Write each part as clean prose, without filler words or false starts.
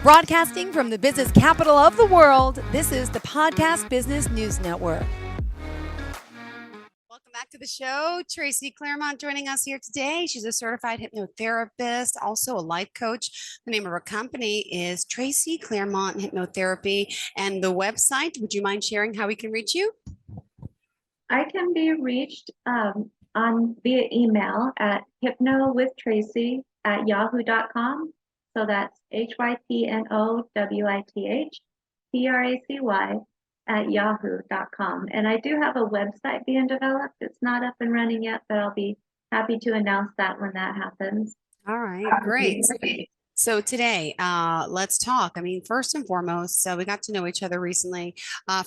Broadcasting from the business capital of the world, this is the Podcast Business News Network. Welcome back to the show. Tracy Clairmont joining us here today. She's a certified hypnotherapist, also a life coach. The name of her company is Tracy Clairmont Hypnotherapy. And the website, would you mind sharing how we can reach you? I can be reached on via email at hypnowithtracy@yahoo.com. So that's hypnowithtracy@yahoo.com. And I do have a website being developed. It's not up and running yet, but I'll be happy to announce that when that happens. All right, great. So today, let's talk. I mean, first and foremost, so we got to know each other recently.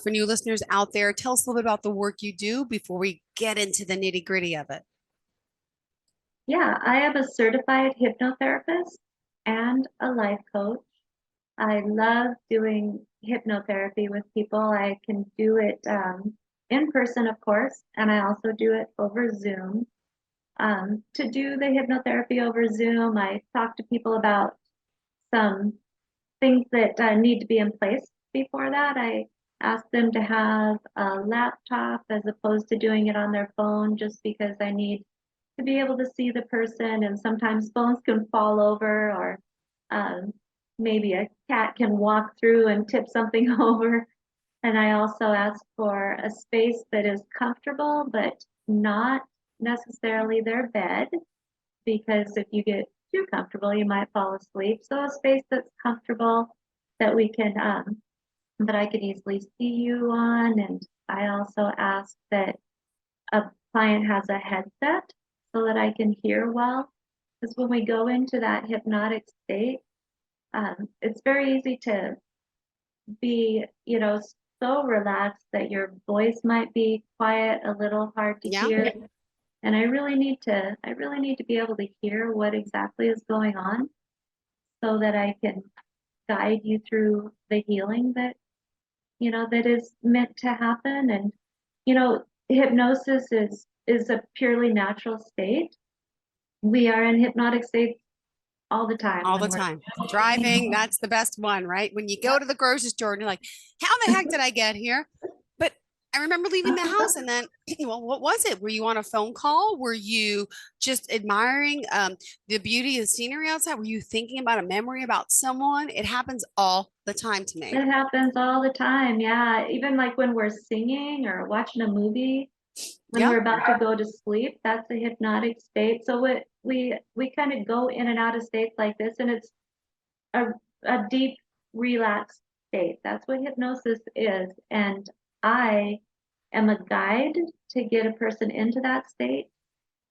For new listeners out there, tell us a little bit about the work you do before we get into the nitty gritty of it. Yeah, I am a certified hypnotherapist and a life coach. I love doing hypnotherapy with people. I can do it in person, of course, and I also do it over Zoom. To do the hypnotherapy over Zoom, I talk to people about some things that need to be in place before that. I ask them to have a laptop as opposed to doing it on their phone, just because I need to be able to see the person, and sometimes phones can fall over, or maybe a cat can walk through and tip something over. And I also ask for a space that is comfortable, but not necessarily their bed, because if you get too comfortable, you might fall asleep. So a space that's comfortable that we can, that I can easily see you on. And I also ask that a client has a headset so that I can hear well. Because when we go into that hypnotic state, it's very easy to be, so relaxed that your voice might be quiet, a little hard to hear. And I really need to be able to hear what exactly is going on, so that I can guide you through the healing that is meant to happen. And hypnosis is a purely natural state. We are in hypnotic states all the time. All the time. Driving, that's the best one, right? When you go to the grocery store and you're like, how the heck did I get here? But I remember leaving the house and then, well, what was it? Were you on a phone call? Were you just admiring the beauty of scenery outside? Were you thinking about a memory about someone? It happens all the time to me. It happens all the time. Yeah. Even like when we're singing or watching a movie, when we're about to go to sleep, that's a hypnotic state. So we kind of go in and out of states like this, and it's a deep, relaxed state. That's what hypnosis is. And I am a guide to get a person into that state,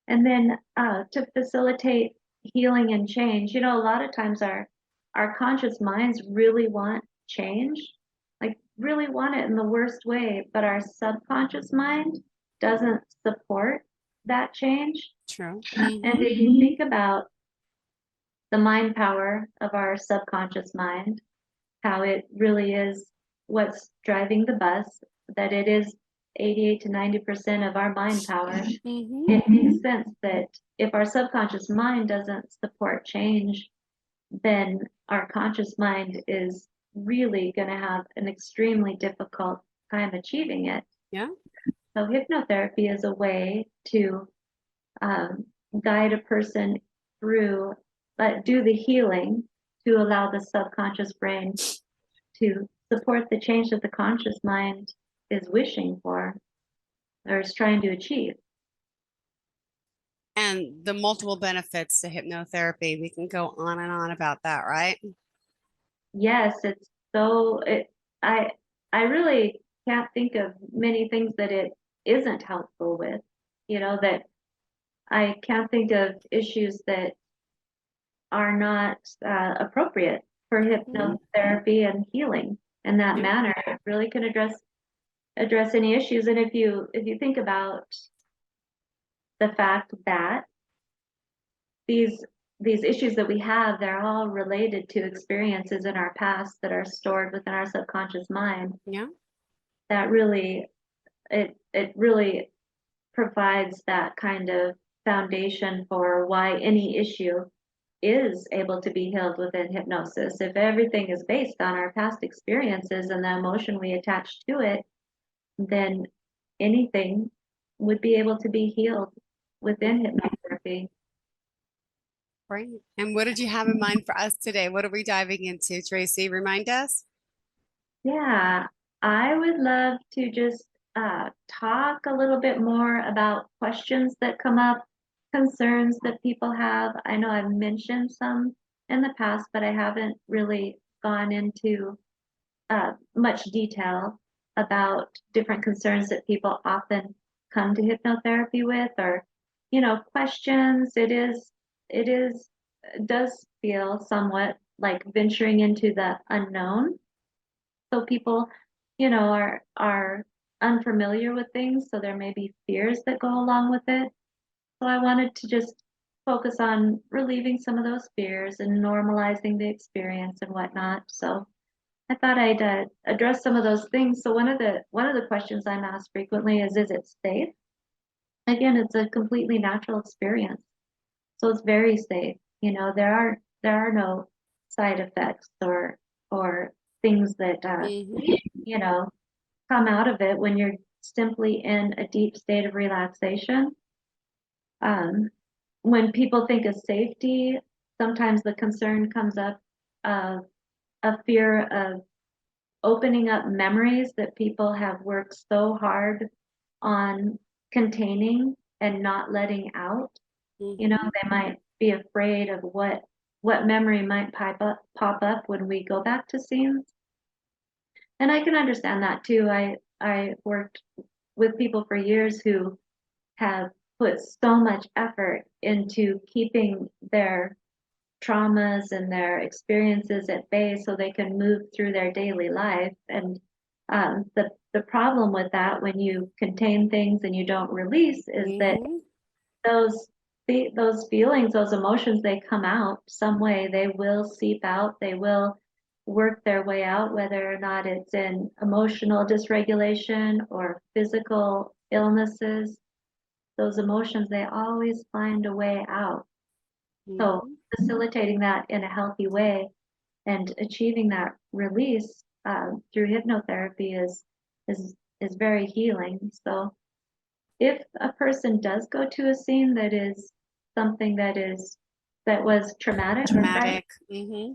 and then to facilitate healing and change. A lot of times our conscious minds really want change, like really want it in the worst way, but our subconscious mind doesn't support that change. True. And if you think about the mind power of our subconscious mind, how it really is what's driving the bus, that it is 88 to 90% of our mind power. It makes sense that if our subconscious mind doesn't support change, then our conscious mind is really going to have an extremely difficult time achieving it. Yeah. So hypnotherapy is a way to guide a person through, but do the healing to allow the subconscious brain to support the change that the conscious mind is wishing for or is trying to achieve. And the multiple benefits to hypnotherapy, we can go on and on about that, right? Yes, it's so, I really can't think of many things that it isn't helpful with, that I can't think of issues that are not appropriate for hypnotherapy and healing in that manner. It really can address any issues. And if you think about the fact that these issues that we have, they're all related to experiences in our past that are stored within our subconscious mind. Yeah. That really, it really provides that kind of foundation for why any issue is able to be healed within hypnosis. If everything is based on our past experiences and the emotion we attach to it, then anything would be able to be healed within hypnotherapy. Right. And what did you have in mind for us today? What are we diving into, Tracy? Remind us. Yeah, I would love to just talk a little bit more about questions that come up, concerns that people have. I know I've mentioned some in the past, but I haven't really gone into much detail about different concerns that people often come to hypnotherapy with, or, questions. It does feel somewhat like venturing into the unknown. So people, are unfamiliar with things, so there may be fears that go along with it. So I wanted to just focus on relieving some of those fears and normalizing the experience and whatnot. So I thought I'd address some of those things. So one of the questions I'm asked frequently is it safe? Again, it's a completely natural experience, so it's very safe. There are no side effects or things that Hmm. you know come out of it when you're simply in a deep state of relaxation. Um, when people think of safety, sometimes the concern comes up of a fear of opening up memories that people have worked so hard on containing and not letting out. Hmm. They might be afraid of what memory might pop up when we go back to scenes. And I can understand that too. I worked with people for years who have put so much effort into keeping their traumas and their experiences at bay so they can move through their daily life. And the problem with that, when you contain things and you don't release, is that Hmm. those those feelings, those emotions, they come out some way. They will seep out. They will work their way out, whether or not it's in emotional dysregulation or physical illnesses. Those emotions, they always find a way out. So Hmm. facilitating that in a healthy way and achieving that release through hypnotherapy is very healing. So if a person does go to a scene that is something that was traumatic or frightening, Traumatic. Hmm.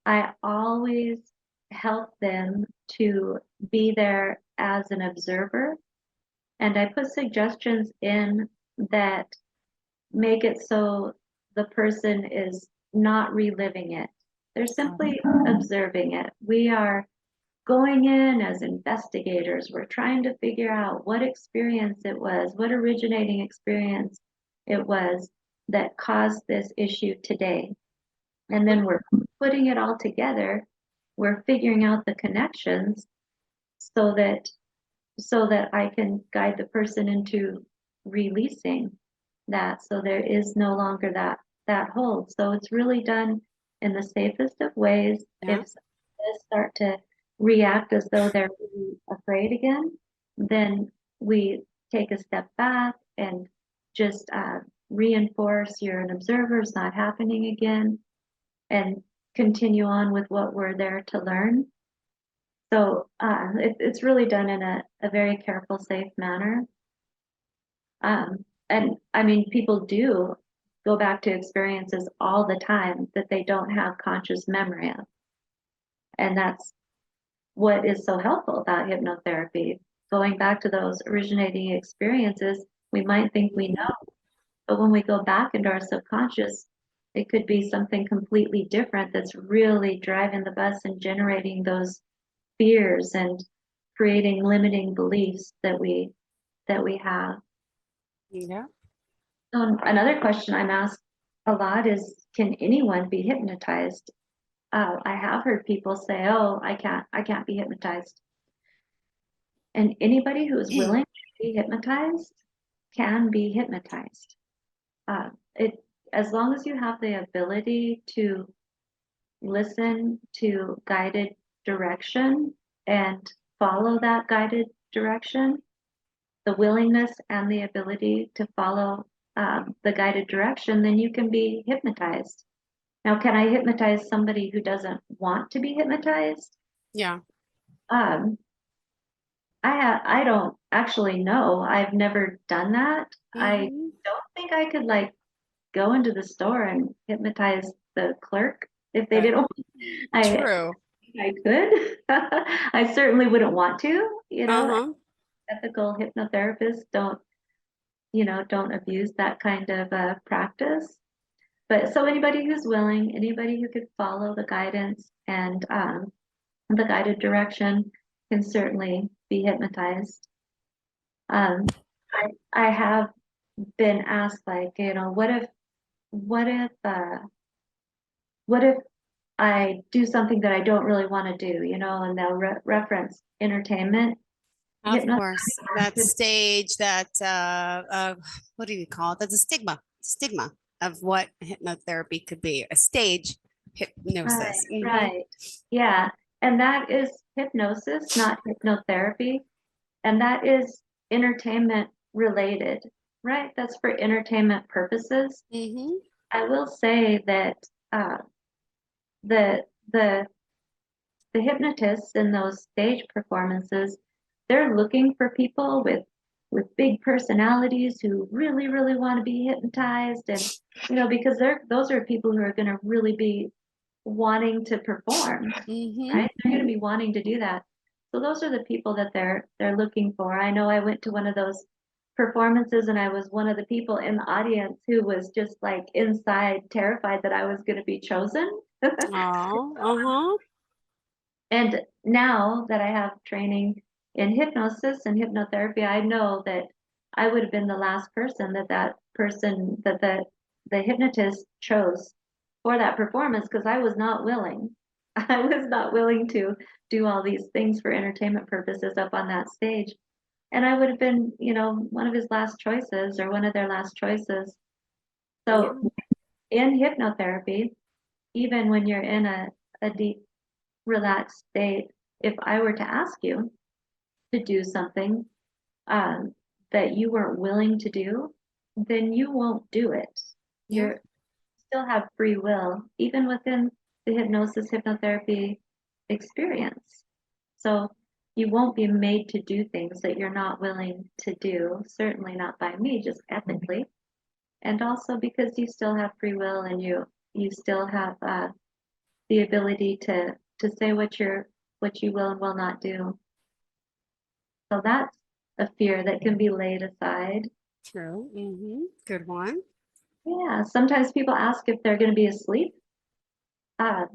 I always help them to be there as an observer, and I put suggestions in that make it so the person is not reliving it. They're simply observing it. We are going in as investigators. We're trying to figure out what experience it was, what originating experience it was that caused this issue today. And then we're putting it all together. We're figuring out the connections so that I can guide the person into releasing that, so there is no longer that hold. So it's really done in the safest of ways. Yeah. If someone does start to react as though they're really afraid again, then we take a step back and just reinforce you're an observer, it's not happening again, and continue on with what we're there to learn. So it's really done in a very careful, safe manner. And I mean, people do go back to experiences all the time that they don't have conscious memory of. And that's what is so helpful about hypnotherapy. Going back to those originating experiences, we might think we Hmm. know, but when we go back into our subconscious, it could be something completely different that's really driving the bus and generating those fears and creating limiting beliefs that we have. Yeah. Another question I'm asked a lot is, can anyone be hypnotized? I have heard people say, "Oh, I can't be hypnotized." And anybody who is willing to be hypnotized can be hypnotized. It As long as you have the ability to listen to guided direction and follow that guided direction, the willingness and the ability to follow the guided direction, then you can be hypnotized. Now, can I hypnotize somebody who doesn't want to be hypnotized? Yeah. Um, I don't actually know. I've never done that. I Hmm. don't think I could like go into the store and hypnotize the clerk if they Right. didn't. I True. I could. I certainly wouldn't want to, Uh-huh. ethical hypnotherapists don't abuse that kind of practice. But so anybody who's willing, anybody who could follow the guidance and the guided direction can certainly be hypnotized. Um, I have been asked, like, what if, uh, what if I do something that I don't really want to do, and they'll reference entertainment Of hypnotherapy. course. That stage, that what do you call it? That's a stigma of what hypnotherapy could be. A stage Right, hypnosis. Hmm. right. Yeah. And that is hypnosis, not hypnotherapy. And that is entertainment related, right? That's for entertainment purposes. Hmm. I will say that uh, the the the hypnotists in those stage performances, they're looking for people with big personalities who really, really want to be hypnotized, and because those are people who are going to really be wanting to perform, Hmm. right? They're going to be wanting to do that. So those are the people that they're looking for. I know I went to one of those performances and I was one of the people in the audience who was just like inside terrified that I was going to be chosen. Oh, uh-huh. And now that I have training in hypnosis and hypnotherapy, I know that I would have been the last person that person that the hypnotist chose for that performance because I was not willing. I was not willing to do all these things for entertainment purposes up on that stage. And I would have been, one of his last choices or one of their last choices. So Yeah. in hypnotherapy, even when you're in a deep relaxed state, if I were to ask you to do something um, that you weren't willing to do, then you won't do it. Yeah. You still have free will, even within the hypnosis hypnotherapy experience. So you won't be made to do things that you're not willing to do, certainly not by me, just ethically. And also because you still have free will and you still have the ability to say what you will and will not do. So that's a fear that can be laid aside. True. Hmm. Good one. Yeah, sometimes people ask if they're going to be asleep. Uh,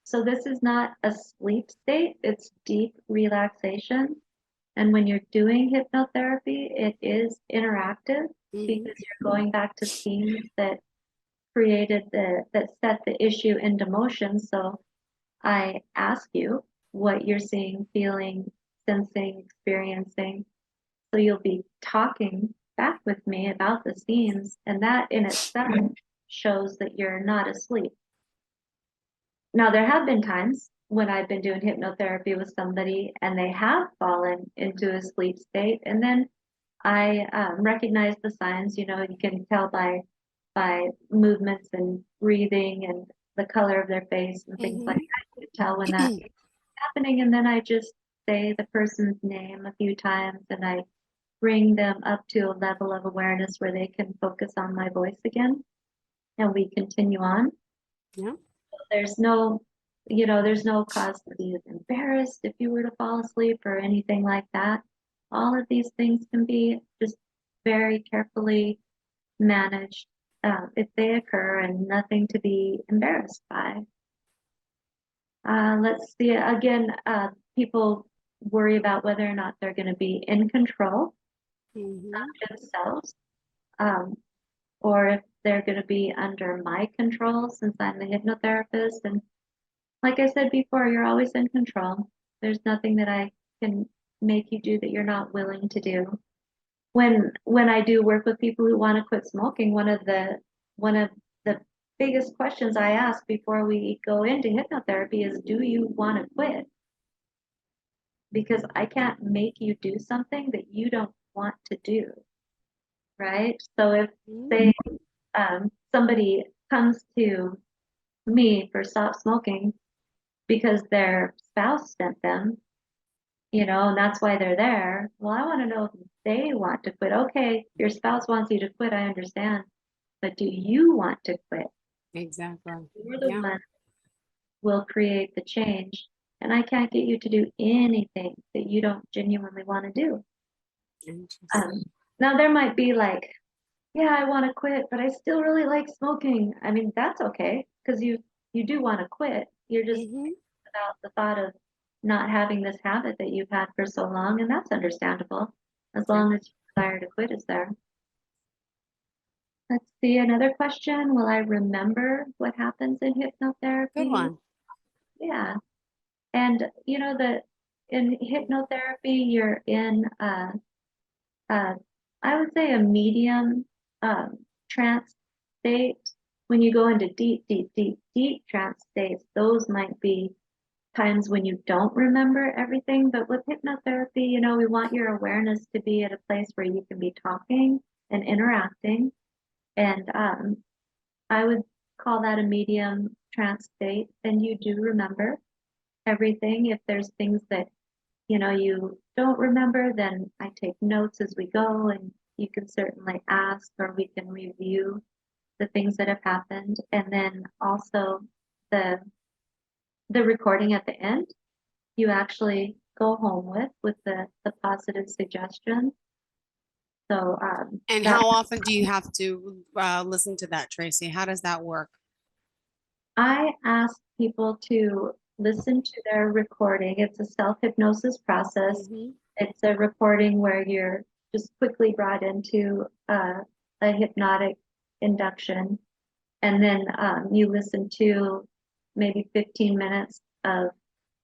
so this is not a sleep state, it's deep relaxation. And when you're doing hypnotherapy, it is interactive Hmm. because you're going back to scenes that that set the issue into motion. So I ask you what you're seeing, feeling, sensing, experiencing. So you'll be talking back with me about the scenes, and that in itself shows that you're not asleep. Now, there have been times when I've been doing hypnotherapy with somebody and they have fallen into a sleep state, and then I recognize the signs. You can tell by movements and breathing and the color of their face and things like Hmm. that. You can tell when that's happening, and then I just say the person's name a few times, and I bring them up to a level of awareness where they can focus on my voice again, and we continue on. Yeah. There's there's no cause to be embarrassed if you were to fall asleep or anything like that. All of these things can be just very carefully managed if they occur, and nothing to be embarrassed by. Let's see, again, people worry about whether or not they're going to be in control Hmm. of themselves. Um, or if they're going to be under my control since I'm the hypnotherapist. And like I said before, you're always in control. There's nothing that I can make you do that you're not willing to do. When I do work with people who want to quit smoking, one of the biggest questions I ask before we go into hypnotherapy is, do you want to quit? Because I can't make you do something that you don't want to do. right? So if, Mhm. say, somebody comes to me for stop smoking because their spouse sent them, and that's why they're there. Well, I want to know if they want to quit. Okay, your spouse wants you to quit, I understand. But do you want to quit? Exactly. You're the Yeah. one who will create the change. And I can't get you to do anything that you don't genuinely want to do. Interesting. Um, Now there might be like, yeah, I want to quit, but I still really like smoking. I mean, that's okay because you do want to quit. You're just Hmm. about the thought of not having this habit that you've had for so long, and that's understandable as Yeah. long as your desire to quit is there. Let's see, another question. Will I remember what happens in Good hypnotherapy? one. Yeah. And that in hypnotherapy, you're in uh, I would say a medium trance state. When you go into deep, deep, deep, deep trance states, those might be times when you don't remember everything. But with hypnotherapy, we want your awareness to be at a place where you can be talking and interacting. And I would call that a medium trance state. And you do remember everything. If there's things that you don't remember, then I take notes as we go, and you can certainly ask, or we can review the things that have happened. And then also the the recording at the end, you actually go home with the positive suggestions. So And that how often do you have to listen to that, Tracy? How does that work? I ask people to listen to their recording. It's a self-hypnosis process. Hmm. It's a recording where you're just quickly brought into a hypnotic induction, and then you listen to maybe 15 minutes of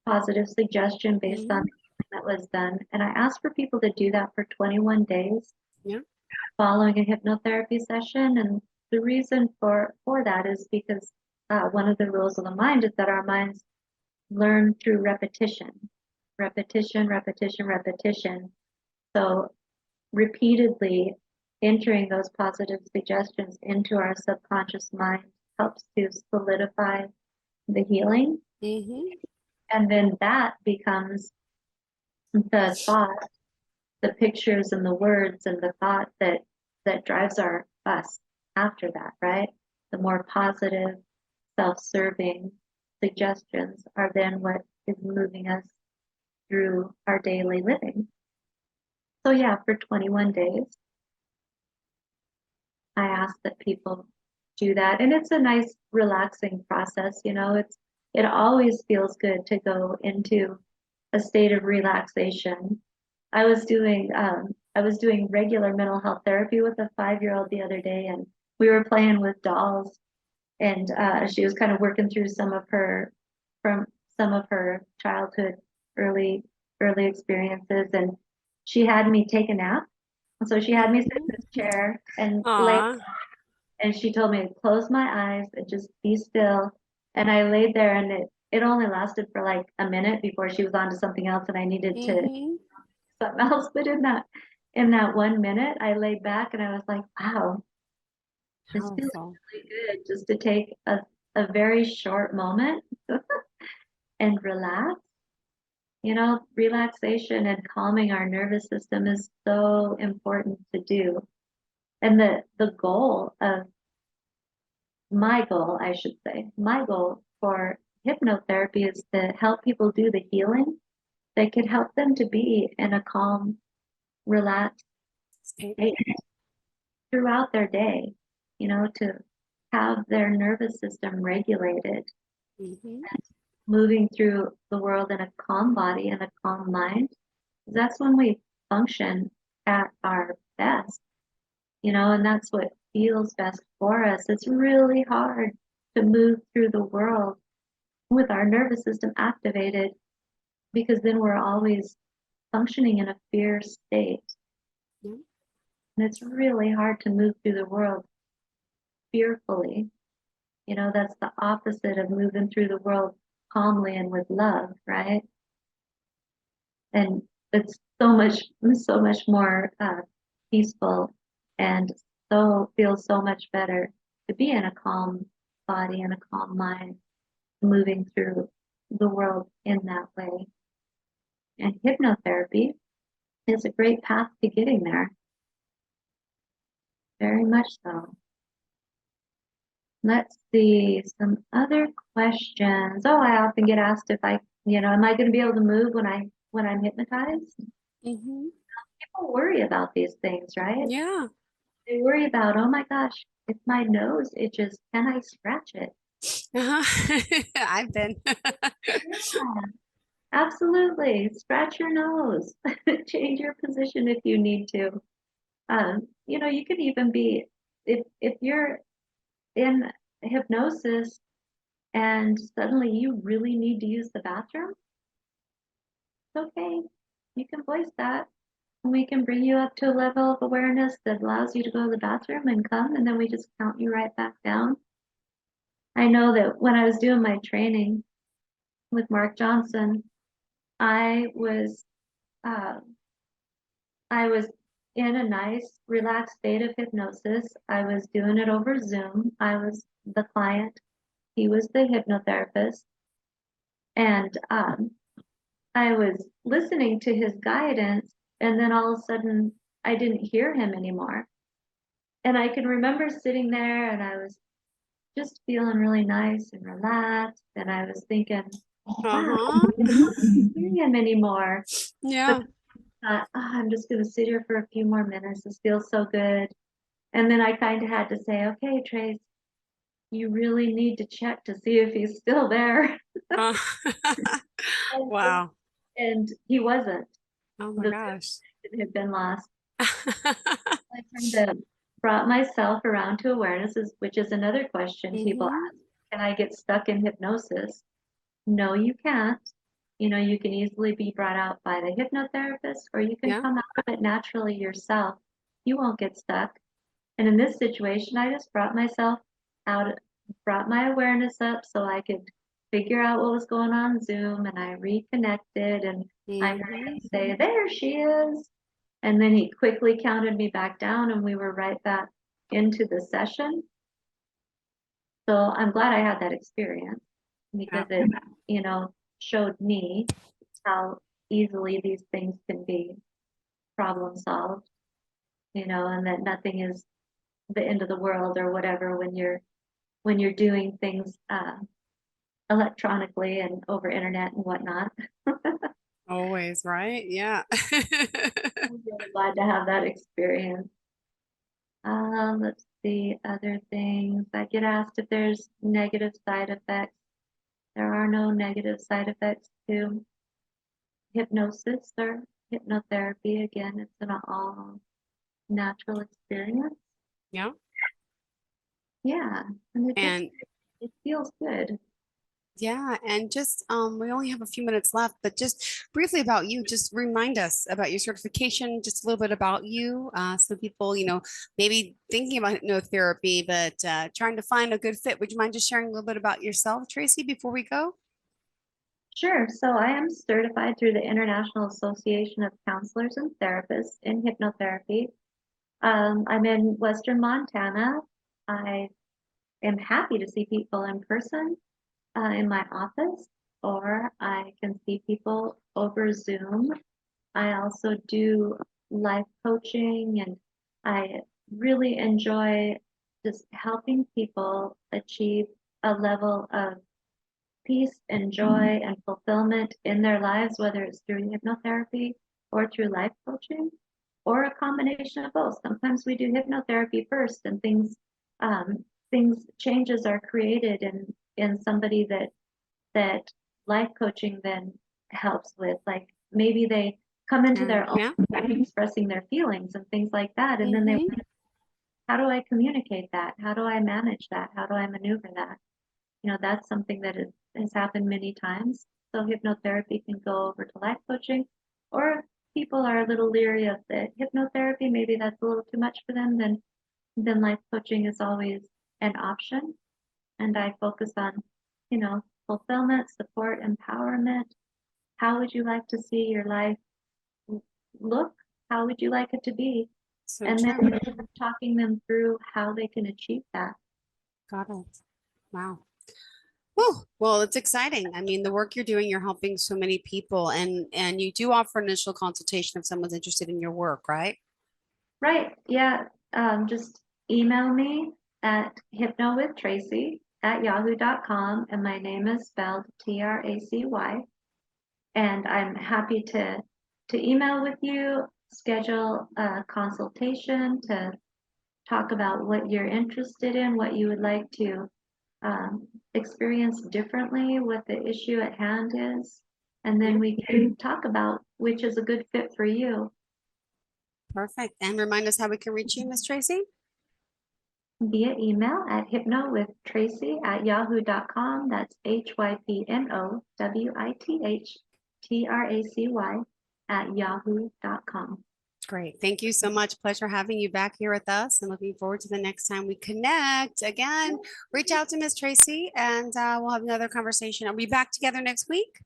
positive suggestion based on Hmm. that was done. And I ask for people to do that for 21 days Yeah. following a hypnotherapy session. And the reason for that is because one of the rules of the mind is that our minds learn through repetition, repetition, repetition, repetition. So repeatedly entering those positive suggestions into our subconscious mind helps to solidify the healing. Hmm. And then that becomes the thought, the pictures and the words and the thought that drives us after that, right? The more positive, self-serving suggestions are then what is moving us through our daily living. So yeah, for 21 days, I ask that people do that. And it's a nice relaxing process, it always feels good to go into a state of relaxation. I was doing regular mental health therapy with a 5-year-old the other day, and we were playing with dolls, and she was kind of working through from some of her childhood early early experiences, and she had me take a nap. So she had me sit in Hmm. this chair and lay, Aw. and she told me to close my eyes and just be still. And I laid there, and it only lasted for like a minute before she was on to something else, and I needed to Hmm. something else. But in that 1 minute, I laid back and I was like, wow, this feels Powerful. really good just to take a very short moment and relax. Relaxation and calming our nervous system is so important to do. And the goal of my goal, I should say, my goal for hypnotherapy is to help people do the healing that could help them to be in a calm, relaxed state throughout their day, to have their nervous system regulated, Hmm. moving through the world in a calm body and a calm mind. That's when we function at our best, and that's what feels best for us. It's really hard to move through the world with our nervous system activated because then we're always functioning in a fear state. Yeah. And it's really hard to move through the world fearfully. That's the opposite of moving through the world calmly and with love, right? And it's so much more peaceful and so feels so much better to be in a calm body and a calm mind, moving through the world in that way. And hypnotherapy is a great path to getting there. Very much so. Let's see some other questions. Oh, I often get asked if am I going to be able to move when I'm hypnotized? Mm-hmm. People worry about these things, right? Yeah. They worry about, oh my gosh, if my nose itches, can I scratch it? Uh-huh. I've been. Yeah, absolutely. Scratch your nose. Change your position if you need to. You could even be if you're in hypnosis and suddenly you really need to use the bathroom, it's okay. You can voice that. And we can bring you up to a level of awareness that allows you to go to the bathroom and come, and then we just count you right back down. I know that when I was doing my training with Mark Johnson, I was uh, I was in a nice, relaxed state of hypnosis. I was doing it over Zoom. I was the client. He was the hypnotherapist. And I was listening to his guidance, and then all of a sudden, I didn't hear him anymore. And I can remember sitting there, and I was just feeling really nice and relaxed. And I was thinking, wow, Uh-huh. I don't hear him anymore. But Yeah. I'm just going to sit here for a few more minutes. This feels so good. And then I kind of had to say, okay, Trace, you really need to check to see if he's still there. Uh, wow. And he wasn't. Oh my The gosh. Zoom had been lost. I kind of brought myself around to awareness, which is another question people Mm-hmm. ask. Can I get stuck in hypnosis? No, you can't. You can easily be brought out by the hypnotherapist, or you can Yeah. come out of it naturally yourself. You won't get stuck. And in this situation, I just brought myself out, brought my awareness up so I could figure out what was going on Zoom, and I reconnected, and I heard Mm-hmm. him say, there she is. And then he quickly counted me back down, and we were right back into the session. So I'm glad I had that experience Yeah. because it, showed me how easily these things can be problem solved, and that nothing is the end of the world or whatever when you're doing things electronically and over internet and whatnot. Always, right? Yeah. I'm really glad to have that experience. Let's see other things. I get asked if there's negative side effects. There are no negative side effects to hypnosis or hypnotherapy. Again, it's an all natural experience. Yeah. Yeah, and And it feels good. yeah, and just we only have a few minutes left, but just briefly about you, just remind us about your certification, just a little bit about you. So people, maybe thinking about hypnotherapy, but trying to find a good fit. Would you mind just sharing a little bit about yourself, Tracy, before we go? Sure. So I am certified through the International Association of Counselors and Therapists in hypnotherapy. I'm in Western Montana. I am happy to see people in person in my office, or I can see people over Zoom. I also do life coaching, and I really enjoy just helping people achieve a level of peace and joy and fulfillment in their lives, whether it's through hypnotherapy or through life coaching, or a combination of both. Sometimes we do hypnotherapy first, and things changes are created in somebody that life coaching then helps with. Like maybe they come into their own Yeah. expressing their feelings and things like that, and then they, Mm-hmm. how do I communicate that? How do I manage that? How do I maneuver that? That's something that has happened many times. So hypnotherapy can go over to life coaching, or if people are a little leery of the hypnotherapy, maybe that's a little too much for them, then life coaching is always an option. And I focus on, fulfillment, support, empowerment. How would you like to see your life look? How would you like it to be? So and true. then talking them through how they can achieve that. Got it. Wow. Well, it's exciting. I mean, the work you're doing, you're helping so many people, and you do offer initial consultation if someone's interested in your work, right? Right, yeah, just email me at hypnowithtracy@yahoo.com, and my name is spelled Tracy. And I'm happy to email with you, schedule a consultation to talk about what you're interested in, what you would like to experience differently, what the issue at hand is, and then we can talk about which is a good fit for you Perfect. And remind us how we can reach you, Miss Tracy. via email at hypnowithtracy@yahoo.com. That's hypnowithtracy@yahoo.com. Great. Thank you so much. Pleasure having you back here with us and looking forward to the next time we connect. Again, reach out to Miss Tracy and we'll have another conversation. Are we back together next week?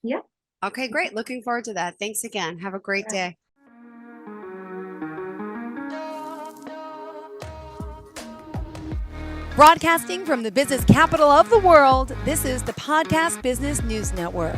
Yep. Okay, great. Looking forward to that. Thanks again. Have a great day. Broadcasting from the business capital of the world, this is the Podcast Business News Network.